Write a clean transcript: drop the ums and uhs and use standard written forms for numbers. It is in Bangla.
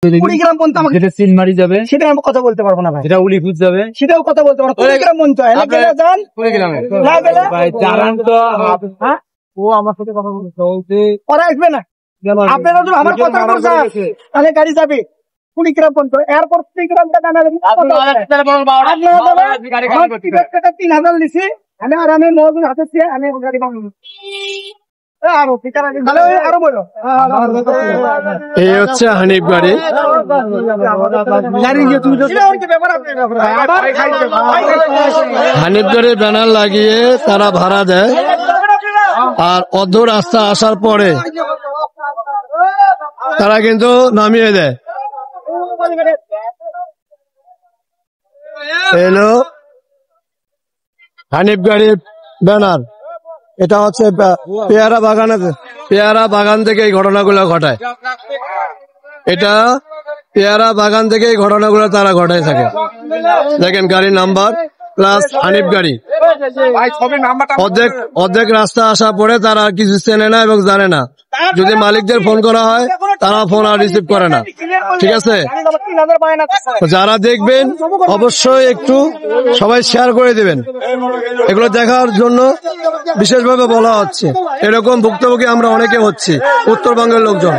কুড়িগ্রাম পর্যন্ত আমাকে যেটা সিনমারি যাবে, সেটা আমি কথা বলতে পারবো না ভাই, যেটা উলিপুর যাবে, সেটাও কথা বলতে পারবো না। কুড়িগ্রাম পর্যন্ত যান, কুড়িগ্রামে না গেলে ভাই জানান তো। হ্যাঁ? ও আমার সাথে কথা বলছে, ওরা আসবে না। আপনারা যদি আমার কথা বলছেন তাহলে গাড়ি যাবে কুড়িগ্রাম পর্যন্ত, এরপর কুড়িগ্রামটা জানাবেন 3,000 দিছি আমি, আর আমি মহাজন হাতে আমি গাড়ি পাবো আরো বলো। এই হচ্ছে হানিফ গাড়ি। হানিফ গাড়ির ব্যানার লাগিয়ে তারা ভাড়া দেয়, আর অর্ধ রাস্তা আসার পরে তারা কিন্তু নামিয়ে দেয়। এলো হানিফ গাড়ির ব্যানার। এটা হচ্ছে পেয়ারা বাগান থেকে এই ঘটনাগুলো ঘটায়। এটা পেয়ারা বাগান থেকে এই ঘটনাগুলো তারা ঘটায় থাকে। দেখেন গাড়ির নাম্বার প্লাস হানিফ গাড়ি। অর্ধেক রাস্তা আসা পরে তারা কিছু চেনে না এবং জানে না। যদি মালিকদের ফোন করা হয় তারা ফোন আর রিসিভ করে না। ঠিক আছে, যারা দেখবেন অবশ্যই একটু সবাই শেয়ার করে দেবেন। এগুলো দেখার জন্য বিশেষভাবে বলা হচ্ছে। এরকম ভুক্তভোগী আমরা অনেকে হচ্ছি, উত্তরবঙ্গের লোকজন।